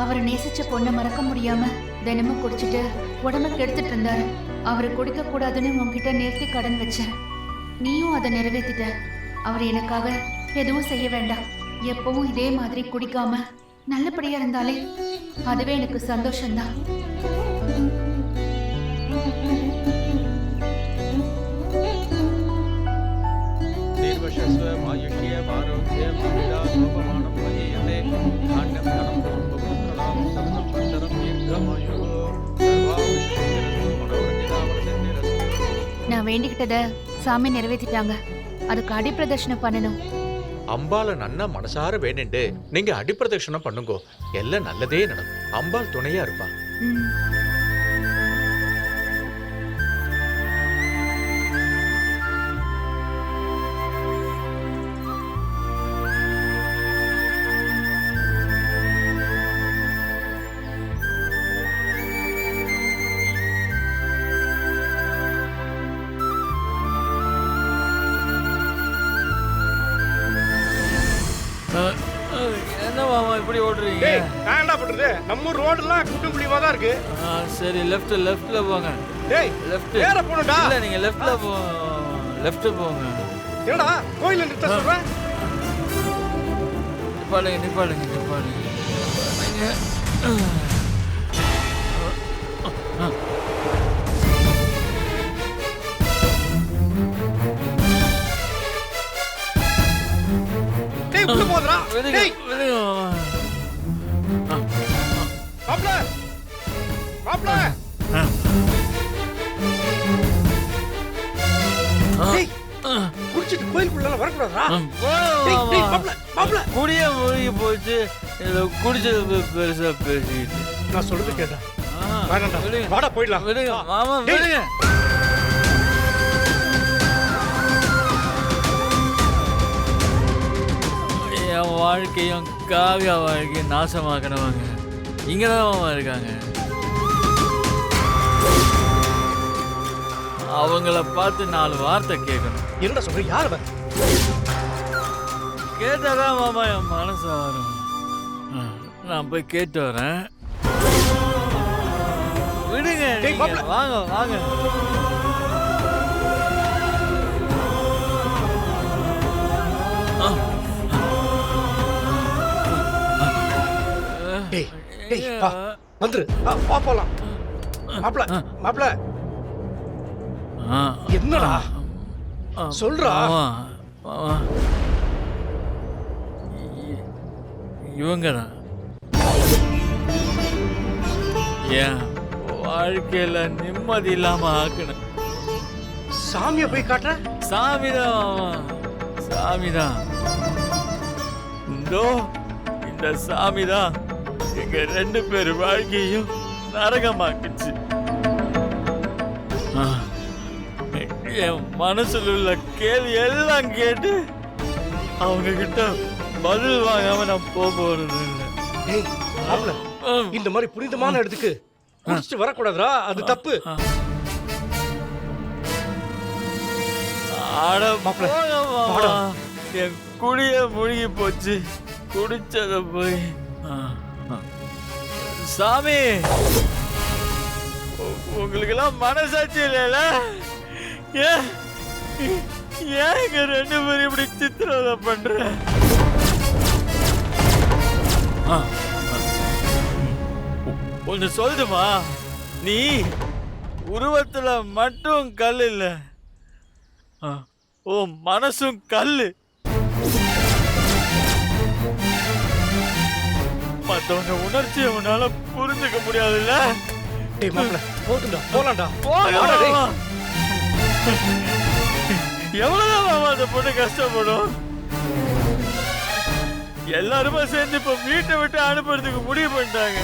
அவரை நேசிச்ச பொண்ணை மறக்க முடியாம தினமும் குடிச்சிட்டு உடம்ப கெடுத்துட்டு இருந்தாரு. அவரை குடிக்க கூடாதுன்னு உன்கிட்ட நேர்த்தி கடன் வச்சேன். நீயும் அதை நிறைவேற்றிட்ட. அவர் எனக்காக எதுவும் செய்ய வேண்டாம். எப்பவும் இதே மாதிரி குடிக்காம நல்லபடியா இருந்தாலே அதுவே எனக்கு சந்தோஷம்தான். நான் வேண்டிக்கிட்டத சாமி நிறைவேற்றிட்டாங்க. அதுக்கு அடிப்பிரதர்ஷனம் பண்ணணும். அம்பால நன்னா மனசார வேண்டிண்டு நீங்க அடிப்பிரதட்சணம் பண்ணுங்க. எல்லாம் நல்லதே நடக்கும். அம்பாள் துணையா இருப்பா. என்ன மாமா இப்படி ஓடுறீங்க? நான் என்ன பண்றது? நம்ம ரோடுலாம் குண்டும் குழியுமா தான் இருக்கு. சரி லெஃப்ட்ல போங்க. டேய் லெஃப்ட் நேரா போணும்டா. இல்ல நீங்க லெஃப்ட் போங்க. என்னடா கோயில்ல நிறுத்த சொல்ற? நிப்பாடுங்க. நீங்க டேய் உள்ள போறா. டேய் மாப்ள டேய் குடிச்சிட்டு கோயிலுக்குள்ள வரக்கூடாதா? டேய் மாப்ள குடிய மூழ்கி போச்சு. குடிச்சது பெருசா பேசிட்டு நான் சொல்றது கேட்டா. வேண்டாம்டா. வாடா போயிடலாம். விடுங்க மாமா விடுங்க. என் வாழ்க்கையும் காவியா வாழ்க்கையும் நாசமாக்கினவங்க இங்கதான் இருக்காங்க. அவங்கள பார்த்து 4 வார்த்தை கேட்கணும். என்னடா சொல்ற? யார் அவன்? கேட்டாதான் மாமா என் மனசு வரும். நான் போய் கேட்டு வரேன். விடுங்க. வாங்க. டேய் வா வந்துரு. வா போலாம். மாப்ள என்னடா சொல்றா? இவங்கதான் ஏன் வாழ்க்கையில நிம்மதி இல்லாம ஆக்கணும். சாமிய போய் காட்டுற? சாமிதான். இந்த சாமிதான் எங்க 2 பேர் வாழ்க்கையும் நரகமாக்குச்சு. என் மனசுல உள்ள கேள்வி எல்லாம் கேட்டு அவங்க கிட்ட பதில் வாங்காம நான் போறது இல்லை. இந்த மாதிரி புனிதமான இடத்துக்கு குடிச்சிட்டு வரக்கூடாதுடா. அது தப்பு. என் குடிய முழுகி போச்சு. குடிச்சத போய் சாமி உங்களுக்கு எல்லாம் மனசாட்சி இல்லைல? ஏன் எங்க 2 பேரும் இப்படி சித்திரவதை பண்ற? ஒன்னு சொல்லுமா, நீ உருவத்துல மட்டும் கல் இல்ல, ஓ மனசும் கல்லு. மத்தவங்க உணர்ச்சியை உன்னால புரிஞ்சுக்க முடியாதுல்ல? எவ்வளவுதான் அந்த பொண்ணு கஷ்டப்படும். எல்லாருமே சேர்ந்து இப்ப வீட்டை விட்டு அனுப்புறதுக்கு முடிவு பண்ணிட்டாங்க.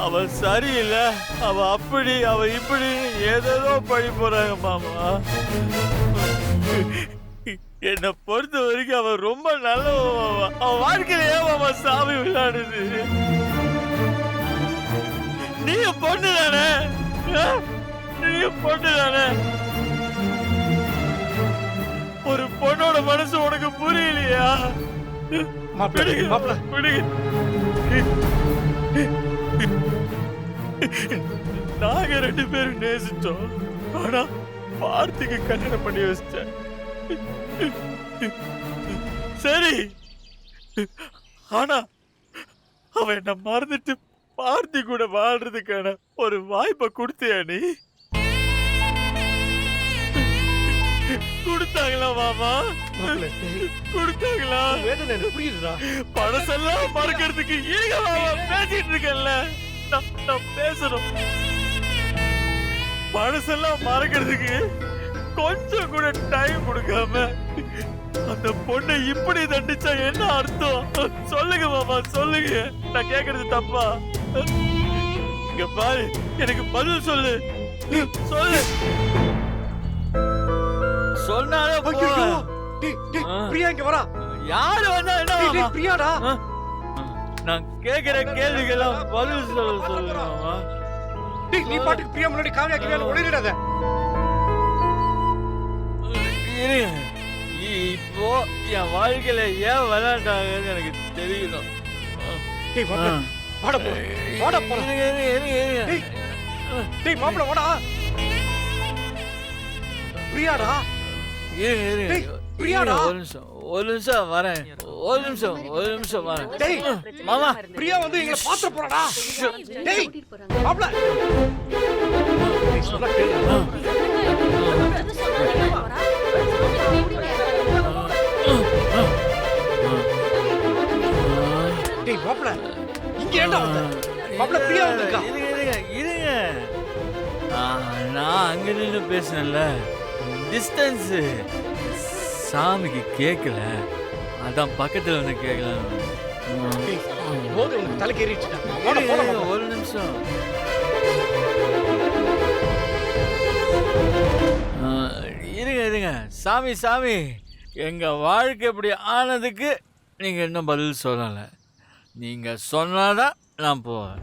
அவ சரியில்லை, அவ அப்படி, அவ இப்படி ஏதேதோ பழி போறாங்க மாமா. என்னை பொறுத்த வரைக்கும் அவ ரொம்ப நல்லவ மாமா. அவ வாழ்க்கையில ஏன் மாமா சாமி விளையாடுது? நீங்க பொண்ணு தானே, நீங்க பொண்ணு தானே. ஒரு பொண்ணோட மனசு உனக்கு புரியலையா? மாப்பிள்ளை நாங்க 2 பேரும் நேசிச்சோம். ஆனா பார்த்திக்கு கல்யாணம் பண்ணி வச்சிட்டேன். சரி, ஆனா அவன் என்ன மறந்துட்டு பார்த்தி கூட வாழ்றதுக்கான ஒரு வாய்ப்பை கொடுத்தியா நீ? கொடுத்தாங்களா மாமா? கொடுத்தாங்களா? வேதனை எனக்கு புரியுதுடா. பழசெல்லாம் மறக்கிறதுக்கு ஏங்க மாமா பேசிட்டு இருக்கேன்ல, நான் பேசணும். பழசெல்லாம் மறக்கிறதுக்கு கொஞ்சம் கூட டைம் கொடுக்காம அந்த பொண்ணை இப்படி தண்டிச்சா என்ன அர்த்தம்? சொல்லுங்க மாமா, சொல்லுங்க. நான் கேக்குறது தப்பா? இங்க பாரு, எனக்கு பதில் சொல்லு. சொல்லு. சொன்னாலே போதும். பிரியா இங்க வரா. யாரு வந்தா என்ன மாமா? பிரியாடா. நான் கேக்குற கேள்விக்கெல்லாம் பதில் சொல்லுங்க மாமா. நீ பாட்டுக்கு பிரியா முன்னாடி காவியா கிரியான்னு ஒளிரிடாத. இப்போ என் வாழ்க்கையில ஏன் விளையாண்டாங்கன்னு எனக்கு தெரியணும். வாடா போ. வாடா போ. டேய் மாப்ள வாடா. பிரியாடா. பிரியாடா. ஒரு நிமிஷம் வரேன். ஒரு நிமிஷம் வரேன். டேய் மாமா, பிரியா வந்து எங்களை பாத்திர போறாடா. டேய் மாப்ள. சொன்னா கேளு. டேய் மாப்ள, இங்க ஏன்டா வந்த? மாப்ள பிரியா வந்திருக்கா. இருங்க. நான் அங்க நின்று பேசினேன்ல, டிஸ்டன்ஸ் சாமிக்கு கேட்கல, அதான் பக்கத்துல வந்து கேட்கலாம். போது உனக்கு தலைக்கு ஏறிடுச்சுடா. ஒரு நிமிஷம். இருங்க. சாமி, எங்க வாழ்க்கை இப்படி ஆனதுக்கு நீங்க இன்னும் பதில் சொல்லல. நீங்க சொன்னாதான் நான் போவேன்.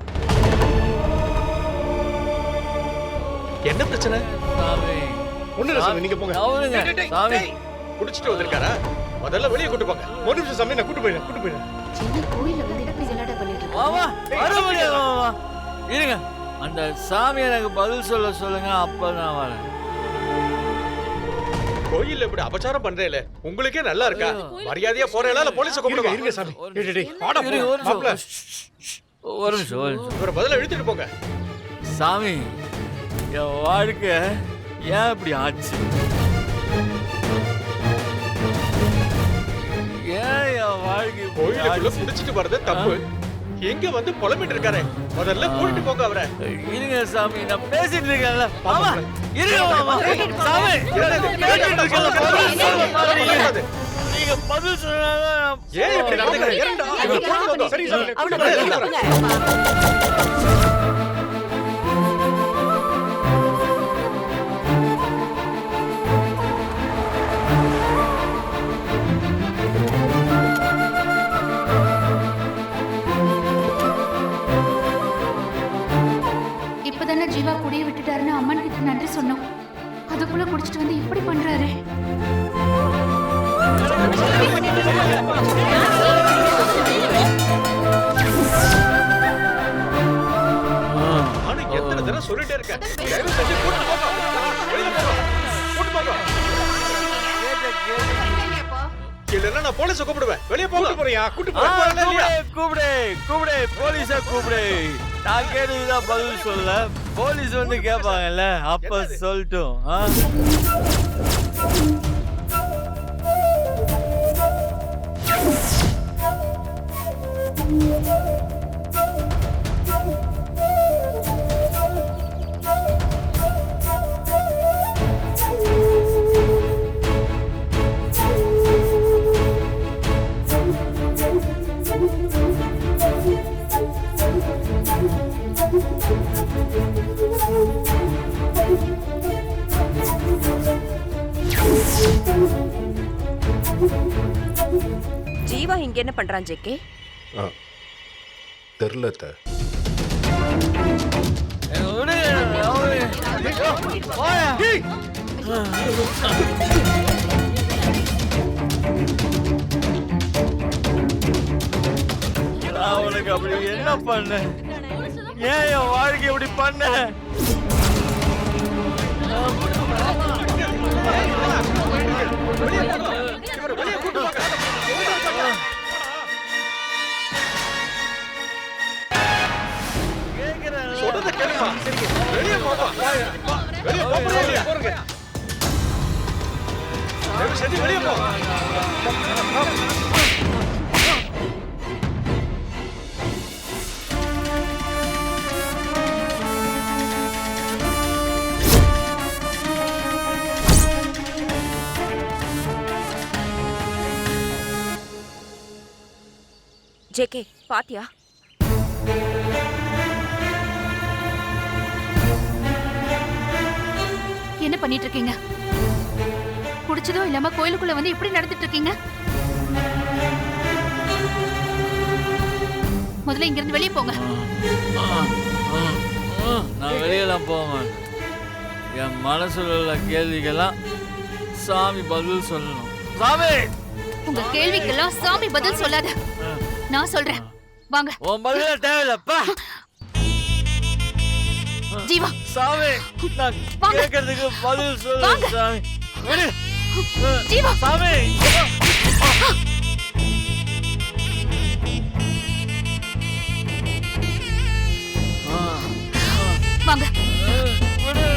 என்ன பிரச்சனை? சாமி, ஒண்ணு இல்ல சாமி, நீங்க போங்க. அவருங்க சாமி. குடிச்சிட்டு வந்திருக்காரா? முதல்ல வெளியே கூட்டு போங்க. ஒரு நிமிஷம் சாமி, நான் கூட்டு போயிடுறேன். சின்ன கோயில்ல வந்து இப்படி விளையாட பண்ணிட்டு இருக்காங்க. மாமா, வர முடியாது மாமா. இருங்க, அந்த சாமி எனக்கு பதில் சொல்லுங்க, அப்ப நான் வரேன். கோயில்ல இப்படி அபச்சாரம் பண்றேல, உங்களுக்கே நல்லா இருக்கா? மரியாதையா போறேல, இல்ல போலீஸ கூப்பிடுங்க. இருங்க சாமி. டேய் வாடா போ. ஒரு மாப்ள நிமிஷம். ஒரு பதில இழுத்துட்டு போங்க. சாமி, என் வாழ்க்கை ஏன் இப்படி ஆச்சு? ஏன் என் வாழ்க்கை கோயிலுக்குள்ள குடிச்சிட்டு வர்றது தப்பு. எங்க வந்து புலம்பிட்டு இருக்காரு? முதல்ல கூட்டிட்டு போங்க அவரை. இருங்க சாமி, நான் பேசிட்டு இருக்கேன்ல. மாமா, இருங்க மாமா. சாமி, பேசிட்டு இருக்கேன்ல. நீங்க பதில் சொன்னாதான். ஏன் இப்படி நடந்துக்கிறீங்க? ஏன்டா? சரி சாமி. இப்பதானே ஜீவா குடியை விட்டுட்டாருன்னு அம்மன் கிட்ட நன்றி சொன்னோம். அதுக்குள்ள குடிச்சிட்டு வந்து இப்படி பண்றாரு. நானும் எத்தனை தடவை சொல்லிட்டே இருக்கேன். தயவு செஞ்சு கூட்டிட்டு போங்க. வெளியே போங்க. கூட்டிட்டு போங்க. இல்லைன்னா நான் போலீஸை கூப்பிடுவேன். வெளியே போங்க. போறியா? கூட்டு போ. கூப்பிடு, போலீஸா கூப்பிடு. நான் கேட்டதுதான் பதில் சொல்ல, போலீஸ் வந்து கேட்பாங்கல்ல, அப்ப சொல்லட்டும். ஜீவா இங்க என்ன பண்றான் ஜேகே? தெரியலத்த. நான் உனக்கு அப்படி என்ன பண்ணேன்? ஏன் என் வாழ்க்கை இப்படி பண்ண? சொல்றத கேளுமா. வெளியே போப்பா. வெளியே போறியா இல்லையா? சரி வெளியே போ. ஜேகே பாத்தியா? என்ன பண்ணிட்டு இருக்கீங்க? குடிச்சதும் இல்லாம கோயிலுக்குள்ள வந்து இப்படி நடந்துட்டு இருக்கீங்க? முதல்ல இங்க இருந்து வெளியே போங்க. நான் வெளியெல்லாம் போவேன். என் மனசுல உள்ள கேள்விக்கெல்லாம் சாமி பதில் சொல்லணும். சாமி, உங்க கேள்விக்கெல்லாம் சாமி பதில் சொல்லாத. நான் சொல்றேன், வாங்க. உன் பதில தேவையில்லப்பா. ஜீவா, சாமி, நான் வாங்க. கேட்கறதுக்கு பதில் சொல்லு. வாங்க. சாமி, விடு. ஜீவா. சாமி, வாங்க. விடு.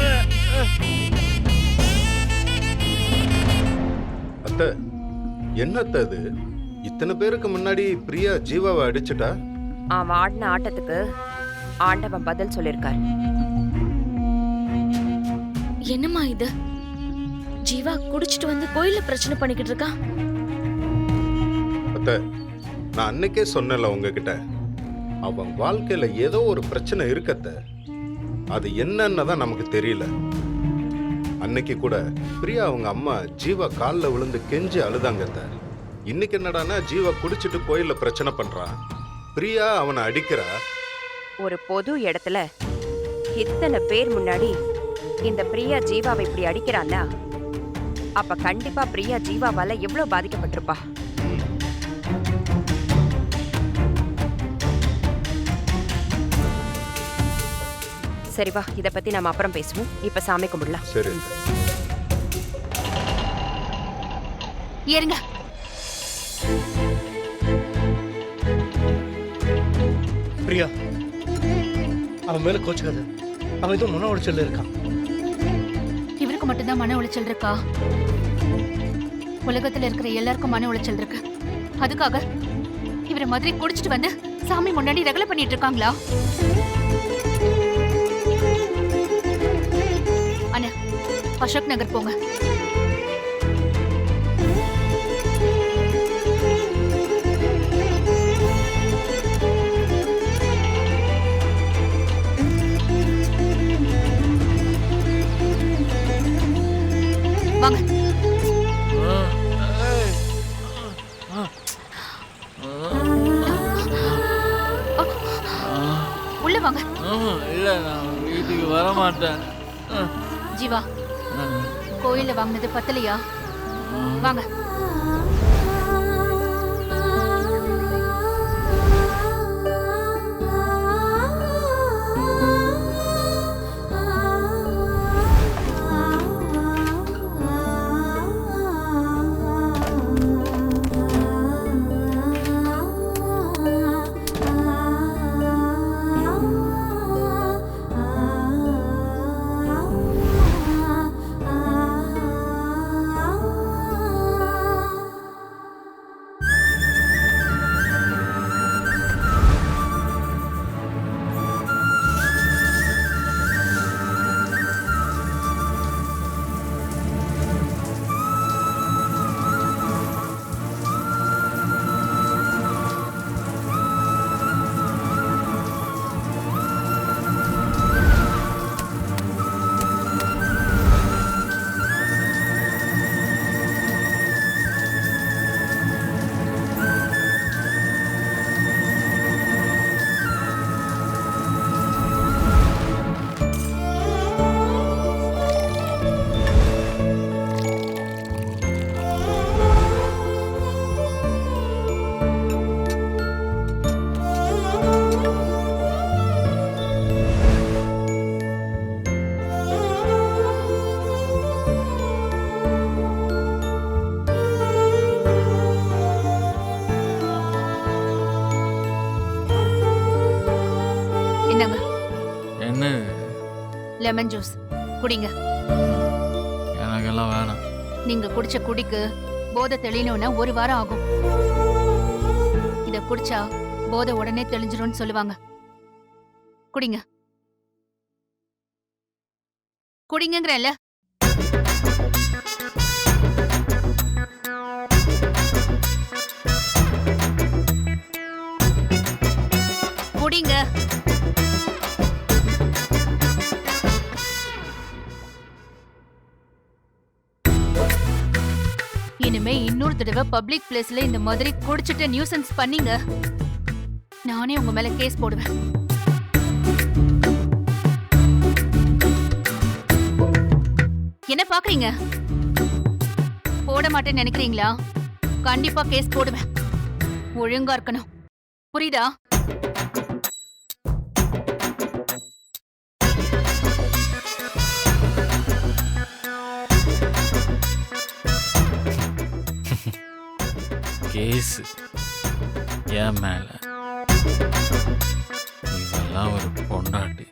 அத்தை, என்னத்த அது? இத்தனை பேருக்கு முன்னாடி பிரியா ஜீவாவை அடிச்சுட்டா? அவன் ஆடின ஆட்டத்துக்கு ஆண்டவன் பதில் சொல்லிருக்காரு. என்னம்மா இது? ஜீவா குடிச்சிட்டு வந்து கோயில்ல பிரச்சனை பண்ணிக்கிட்டு இருக்கா. அத்தை, நான் அன்னைக்கே சொன்னல உங்ககிட்ட, அவன் வாழ்க்கையில ஏதோ ஒரு பிரச்சனை இருக்கத்த. அது என்னன்னு தான் நமக்கு தெரியல. அன்னைக்கு கூட பிரியா அவங்க அம்மா ஜீவா காலில் விழுந்து கெஞ்சி அழுதாங்கத்த. இன்னைக்கு என்னடானா ஜீவா குடிச்சிட்டு கோயில்ல பிரச்சனை பண்றான். பிரியா அவனை அடிக்கிறா. ஒரு பொது இடத்துல இத்தனை பேர் முன்னாடி இந்த பிரியா ஜீவாவை இப்படி அடிக்கிறான்னா அப்ப கண்டிப்பா பிரியா ஜீவாவால எவ்வளவு பாதிக்கப்பட்டிருப்பா. சரி வா, இத பத்தி நாம அப்புறம் பேசுவோம். இப்ப சாமி கும்பிடலாம். சரி. ஏறுங்க. பிரியா, அவன் மேல கோச்சுக்காது. அவன் எதுவும் மன உளைச்சல்ல இருக்கான். இவருக்கு மட்டும்தான் மன உளைச்சல் இருக்கா? உலகத்துல இருக்கிற எல்லாருக்கும் மன உளைச்சல் இருக்கு. அதுக்காக இவரை மாதிரி குடிச்சிட்டு வந்து சாமி முன்னாடி ரகலை பண்ணிட்டு இருக்காங்களா? அண்ணா, அசோக் நகர் போங்க. வாங்க. உள்ள வாங்க. இல்ல, நான் வீட்டுக்கு வர மாட்டேன். ஜீவா, கோயில்ல வாங்கினது பத்தலையா? வாங்க. லெமன் ஜூஸ் குடிங்க. எனக்கெல்லாம் வேணாம். நீங்க குடிச்ச குடிக்கு போதை தெளியணும்னா 1 வாரம் ஆகும். இத குடிச்சா போதை உடனே தெளிஞ்சிரும்னு சொல்லுவாங்க. குடிங்க. குடிங்கங்கறல. குடிங்க. இனிமே இன்னொரு தடவை பப்ளிக் பிளேஸ்ல இந்த மாதிரி குடிச்சிட்டு நியூசன்ஸ் பண்ணீங்க, நானே உங்க மேல கேஸ் போடுவேன். என்ன பாக்குறீங்க? போட மாட்டேன்னு நினைக்கிறீங்களா? கண்டிப்பா கேஸ் போடுவேன். ஒழுங்கா இருக்கணும், புரியுதா? கேஸ் என் மேல. இவெல்லாம் ஒரு பொண்டாட்டி.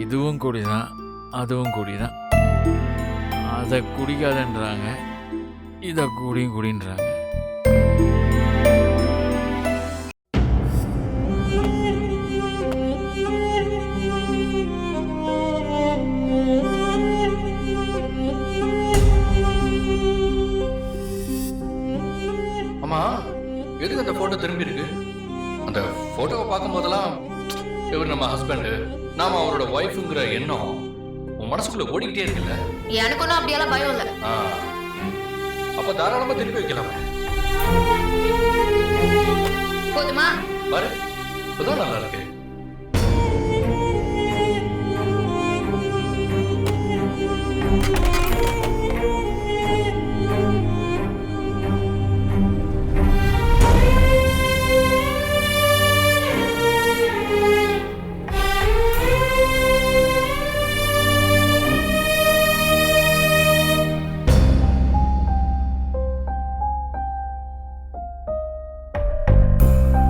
இதுவும் குடிதான், அதுவும் குடிதான். அதை குடிக்காதன்றாங்க, இதை குடின்றாங்க. அம்மா, எதுக்கு அந்த போட்டோ திரும்பி இருக்கு? அந்த போட்டோவை பார்க்கும் போதெல்லாம் இவர் நம்ம ஹஸ்பண்ட், நாம அவரோட ஒய்ஃபுங்கிற எண்ணம் உன் மனசுக்குள்ள ஓடிக்கிட்டே இருக்குல்ல? எனக்கு ஒன்றும் அப்படியெல்லாம் பயம் இல்லை. அப்ப தாராளமா திருப்பி வைக்கலாமே. போதுமா? பாரு, இப்பதான் நல்லா இருக்கு.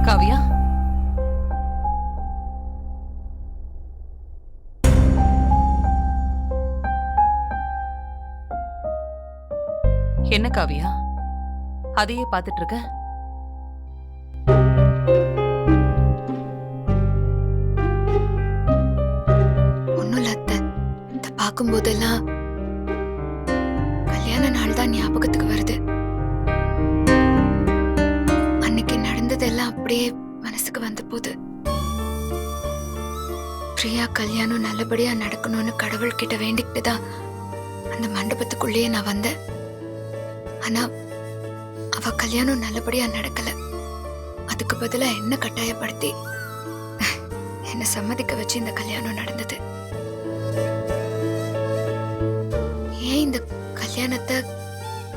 காவியா, என்ன காவியா அதையே பார்த்துட்டு இருக்க? ஒன்னும் இல்ல அத்தை. இத பார்க்கும்போதெல்லாம் கல்யாண நாள் தான் ஞாபகத்துக்கு வருது. அன்னைக்கு நடந்ததெல்லாம் அப்படியே மனசுக்கு வந்த போது பிரியா கல்யாணம் நல்லபடியா நடக்கணும்னு கடவுள் கிட்ட வேண்டிக்கிட்டு தான் அந்த மண்டபத்துக்குள்ளேயே நான் வந்தேன். ஆனா அவ கல்யாணம் நல்லபடியா நடக்கல. அதுக்கு பதிலா என்ன கட்டாயப்படுத்தி என்ன சம்மதிக்க வச்சு இந்த கல்யாணம் நடந்தது. ஏன் இந்த கல்யாணத்தை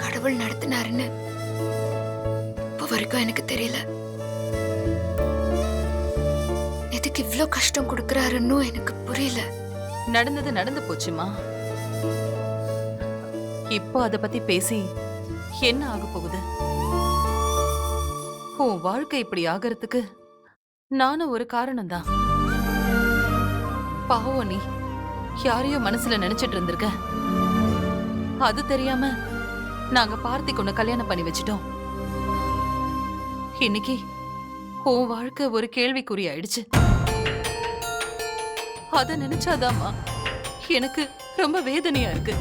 கடவுள் நடத்தினாருன்னு இப்போ வரைக்கும் எனக்கு தெரியல. எதுக்கு இவ்ளோ கஷ்டம் கொடுக்கறாருன்னு எனக்கு புரியல. நடந்தது நடந்து போச்சுமா. இப்போ அத பத்தி பேசி என்ன ஆக போகுது? உன் வாழ்க்கை இப்படி ஆகிறதுக்கு நானும் ஒரு காரணம் தான். பாவம், நீ யாரையோ மனசுல நினைச்சிட்டு இருந்திருக்க. அது தெரியாம நாங்க பார்த்திக்கு உன்னை கல்யாணம் பண்ணி வச்சிட்டோம். இன்னைக்கு உன் வாழ்க்கை ஒரு கேள்விக்குறி ஆயிடுச்சு. அத நினைச்சாதாம்மா எனக்கு ரொம்ப வேதனையா இருக்கு.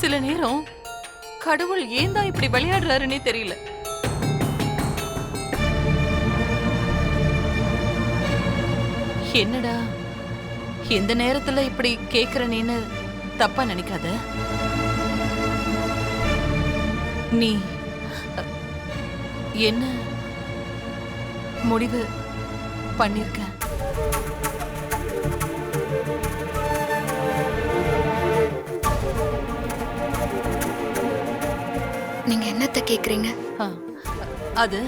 சில நேரம் கடவுள் ஏன் தான் இப்படி விளையாடுறாருன்னே தெரியல. என்னடா எந்த நேரத்துல இப்படி கேக்குறனேன்னு தப்பா நினைக்காத. நீ என்ன முடிவு பண்ணிருக்க? நீங்க என்னத்த கேக்குறீங்க? அது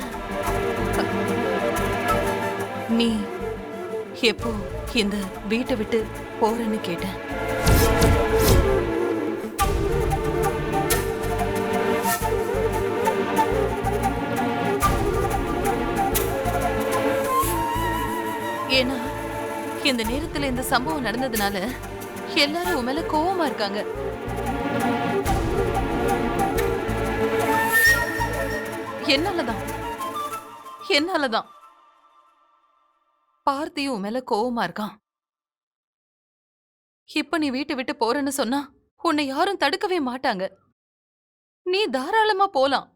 நீ எப்போ இந்த வீட்டை விட்டு போறேன்னு கேட்டேன். ஏன்னா இந்த நேரத்துல இந்த சம்பவம் நடந்ததுனால எல்லாரும் உன் மேல கோவமா இருக்காங்க. என்னாலதான் பார்த்தியும் உன் மேல கோவமா இருக்கான். இப்ப நீ வீட்டை விட்டு போறேன்னு சொன்னா உன்னை யாரும் தடுக்கவே மாட்டாங்க. நீ தாராளமா போலாம்.